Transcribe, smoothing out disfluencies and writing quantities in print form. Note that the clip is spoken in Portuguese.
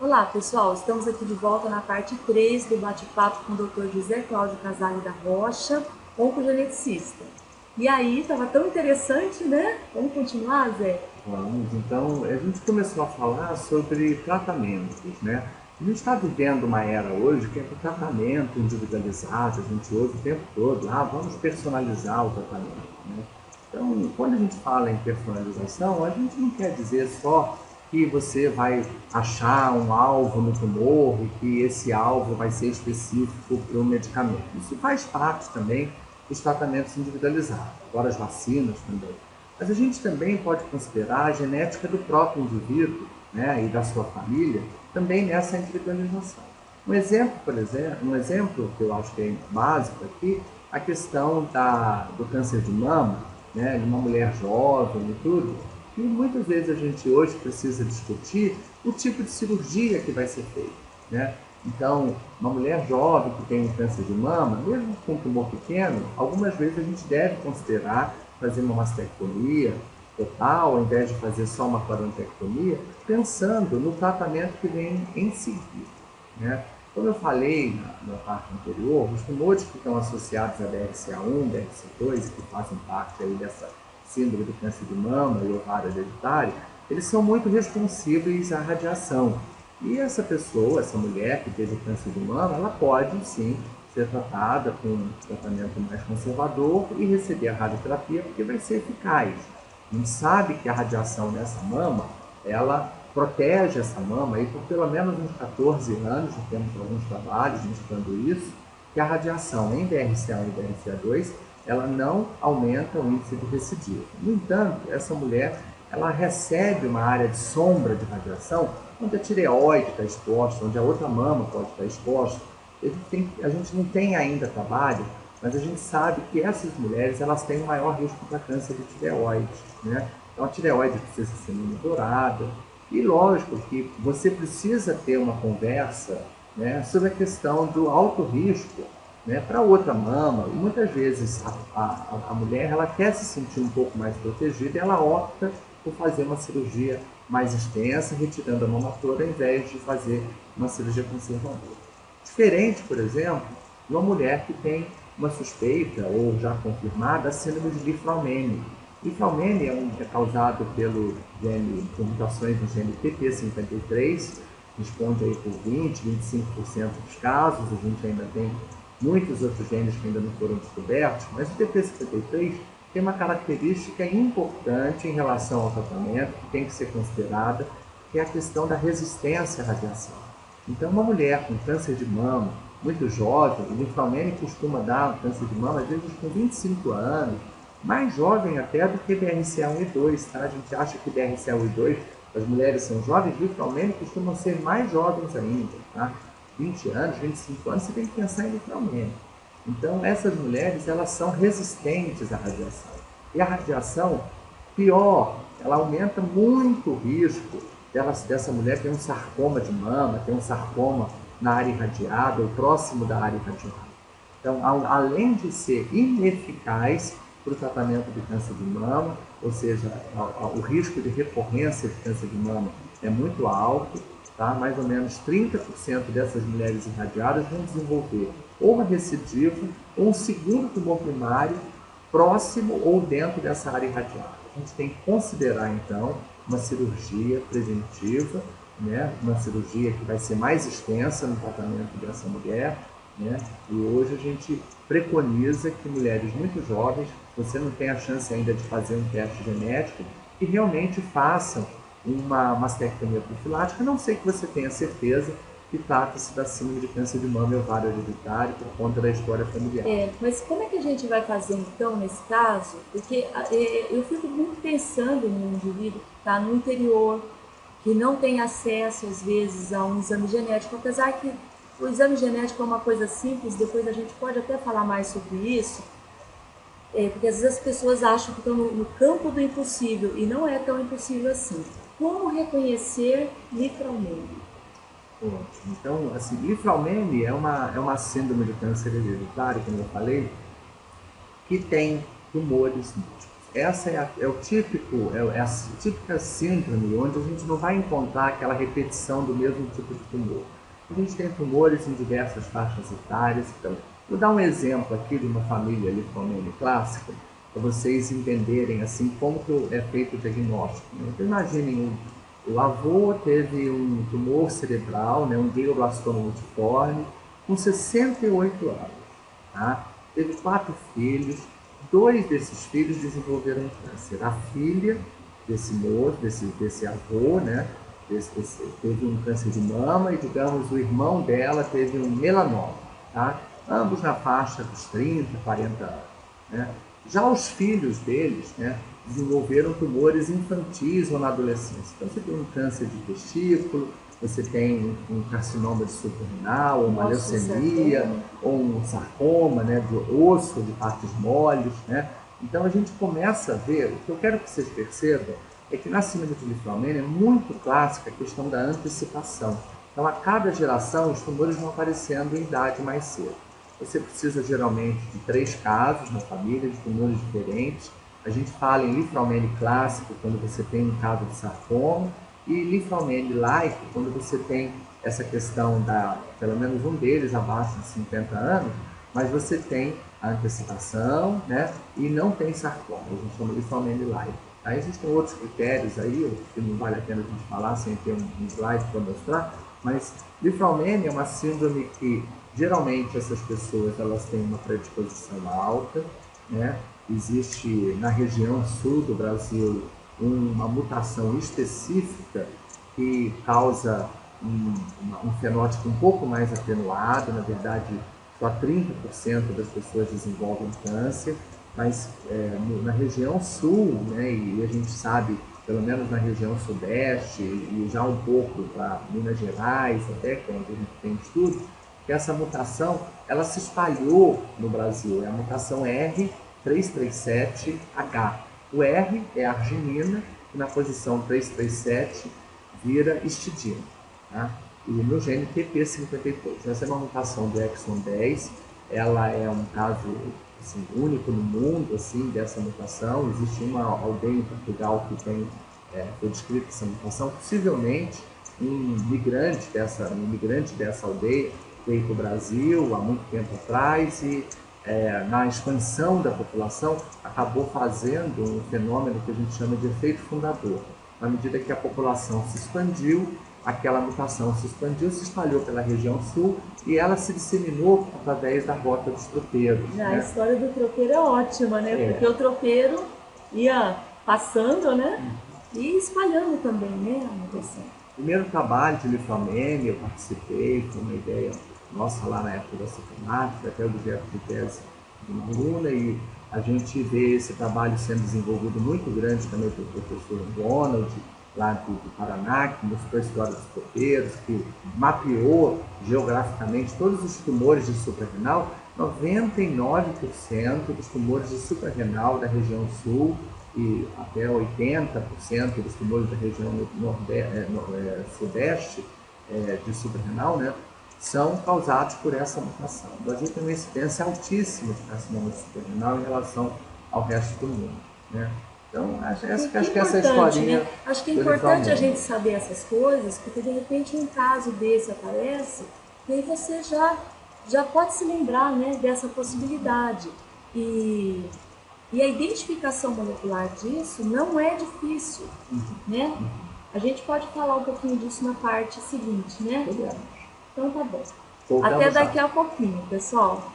Olá pessoal, estamos aqui de volta na parte 3 do bate-papo com o Dr. José Cláudio Casale da Rocha, oncogeneticista. E aí, estava tão interessante, né? Vamos continuar, Zé? Vamos, então, a gente começou a falar sobre tratamentos, né? A gente está vivendo uma era hoje que é do tratamento individualizado, a gente ouve o tempo todo, vamos personalizar o tratamento, né? Então, quando a gente fala em personalização, a gente não quer dizer só que você vai achar um alvo no tumor e que esse alvo vai ser específico para o medicamento. Isso faz parte também dos tratamentos individualizados, agora as vacinas também. Mas a gente também pode considerar a genética do próprio indivíduo, né, e da sua família também nessa individualização. Um exemplo que eu acho que é básico aqui, a questão do câncer de mama, né, de uma mulher jovem e tudo, e muitas vezes a gente hoje precisa discutir o tipo de cirurgia que vai ser feita, né? Então, uma mulher jovem que tem um câncer de mama, mesmo com um tumor pequeno, algumas vezes a gente deve considerar fazer uma mastectomia total, ao invés de fazer só uma coronectomia, pensando no tratamento que vem em seguida, né? Como eu falei na parte anterior, os tumores que estão associados a BRCA1, BRCA2, que fazem parte aí dessa síndrome do câncer de mama e ovário hereditário, eles são muito responsíveis à radiação. E essa pessoa, essa mulher que teve câncer de mama, ela pode sim ser tratada com um tratamento mais conservador e receber a radioterapia, porque vai ser eficaz. A gente sabe que a radiação nessa mama, ela protege essa mama, e por pelo menos uns 14 anos, já temos alguns trabalhos mostrando isso, que a radiação em BRCA1 e BRCA2, ela não aumenta o índice de recidiva. No entanto, essa mulher, ela recebe uma área de sombra de radiação, onde a tireoide está exposta, onde a outra mama pode estar exposta. A gente não tem ainda trabalho, mas a gente sabe que essas mulheres, elas têm um maior risco para câncer de tireoide, né? Então a tireoide precisa ser monitorada, e lógico que você precisa ter uma conversa, né, sobre a questão do alto risco, né, para outra mama. E muitas vezes a mulher, ela quer se sentir um pouco mais protegida e ela opta por fazer uma cirurgia mais extensa, retirando a mama toda, ao invés de fazer uma cirurgia conservadora. Diferente, por exemplo, de uma mulher que tem uma suspeita ou já confirmada a síndrome de Li-Fraumeni. Li-Fraumeni é causado por mutações no gene TP53, responde aí por 20, 25% dos casos. A gente ainda tem muitos outros genes que ainda não foram descobertos, mas o TP53 tem uma característica importante em relação ao tratamento, que tem que ser considerada, que é a questão da resistência à radiação. Então, uma mulher com câncer de mama, muito jovem, e Li-Fraumeni costuma dar câncer de mama, às vezes com 25 anos, mais jovem até do que BRCA1 e 2, tá? A gente acha que BRCA1 e 2, as mulheres são jovens, Li-Fraumeni costumam ser mais jovens ainda, tá? 20 anos, 25 anos, você tem que pensar em Li-Fraumeni. Então, essas mulheres, elas são resistentes à radiação. E a radiação, pior, ela aumenta muito o risco dessa mulher ter um sarcoma de mama, ter um sarcoma na área irradiada ou próximo da área irradiada. Então, além de ser ineficaz para o tratamento de câncer de mama, ou seja, o risco de recorrência de câncer de mama é muito alto, tá? Mais ou menos 30% dessas mulheres irradiadas vão desenvolver ou uma recidiva ou um segundo tumor primário próximo ou dentro dessa área irradiada. A gente tem que considerar, então, uma cirurgia preventiva, né? Uma cirurgia que vai ser mais extensa no tratamento dessa mulher, né? E hoje a gente preconiza que mulheres muito jovens, você não tem a chance ainda de fazer um teste genético, que realmente façam uma mastectomia profilática, a não ser que você tenha certeza que trata-se da síndrome de câncer de mama e ovário hereditário por conta da história familiar. Mas como é que a gente vai fazer então nesse caso? Porque eu fico muito pensando no indivíduo que está no interior, que não tem acesso às vezes a um exame genético, apesar que o exame genético é uma coisa simples, depois a gente pode até falar mais sobre isso, porque às vezes as pessoas acham que estão no campo do impossível e não é tão impossível assim. Como reconhecer Li-Fraumeni? Ótimo. Então, assim, Li-Fraumeni é uma síndrome de câncer hereditário, como eu falei, que tem tumores múltiplos. essa é o típico, é a típica síndrome onde a gente não vai encontrar aquela repetição do mesmo tipo de tumor. A gente tem tumores em diversas faixas etárias. Então, vou dar um exemplo aqui de uma família linfomênia clássica, para vocês entenderem assim como que é feito o diagnóstico. Então, imaginem, o avô teve um tumor cerebral, né, um glioblastoma multiforme, com 68 anos. Tá? Teve 4 filhos, 2 desses filhos desenvolveram câncer. A filha desse moço, desse avô, né, teve um câncer de mama, e digamos o irmão dela teve um melanoma, tá? Ambos na faixa dos 30, 40 anos. Né? Já os filhos deles, né, desenvolveram tumores infantis ou na adolescência. Então você tem um câncer de testículo, você tem um carcinoma de suprarrenal, ou uma leucemia, ou um sarcoma, né, de osso, de partes moles, né? Então a gente começa a ver, o que eu quero que vocês percebam é que na síndrome de linfomênia é muito clássica a questão da antecipação. Então a cada geração os tumores vão aparecendo em idade mais cedo. Você precisa geralmente de 3 casos na família, de tumores diferentes. A gente fala em linfomênia clássico quando você tem um caso de sarcoma, e linfomênia like quando você tem essa questão pelo menos um deles abaixo de 50 anos, mas você tem a antecipação, né, e não tem sarcoma. A gente chama de linfomênia like. Aí existem outros critérios aí, que não vale a pena a gente falar sem ter um slide para mostrar, mas linfomênia é uma síndrome que geralmente essas pessoas elas têm uma predisposição alta, né? Existe na região sul do Brasil uma mutação específica que causa um fenótipo um pouco mais atenuado. Na verdade, só 30% das pessoas desenvolvem câncer, mas na região sul, né, e a gente sabe, pelo menos na região sudeste e já um pouco para Minas Gerais, até que é onde a gente tem estudo, que essa mutação ela se espalhou no Brasil. É a mutação R337H. O R é arginina, e na posição 337 vira histidina. Tá? E no gene TP53. Essa é uma mutação do exon 10. Ela é um caso assim, único no mundo assim, dessa mutação. Existe uma aldeia em Portugal que foi descrita essa mutação. Possivelmente um migrante dessa aldeia veio para o Brasil há muito tempo atrás e na expansão da população acabou fazendo um fenômeno que a gente chama de efeito fundador. Na medida que a população se expandiu, aquela mutação se expandiu, se espalhou pela região sul e ela se disseminou através da rota dos tropeiros. A história do tropeiro é ótima, né? Porque o tropeiro ia passando, né? E espalhando também, né, a mutação. O primeiro trabalho de linfomênia, eu participei, foi uma ideia nossa lá na época da sistemática, até o objeto de tese de uma aluna, e a gente vê esse trabalho sendo desenvolvido muito grande também pelo professor Donald, lá do Paraná, que mostrou a história dos tropeiros, que mapeou geograficamente todos os tumores de suprarrenal. 99% dos tumores de suprarrenal da região sul e até 80% dos tumores da região sudeste de suprarrenal, né, são causados por essa mutação. O Brasil tem uma incidência altíssima de carcinoma suprarrenal em relação ao resto do mundo, né? Então, acho que essa historinha... Né? Acho que é importante a gente saber essas coisas, porque de repente um caso desse aparece, e aí você já pode se lembrar, né, dessa possibilidade. E a identificação molecular disso não é difícil, né? A gente pode falar um pouquinho disso na parte seguinte, né? Então tá bom. Até daqui a pouquinho, pessoal.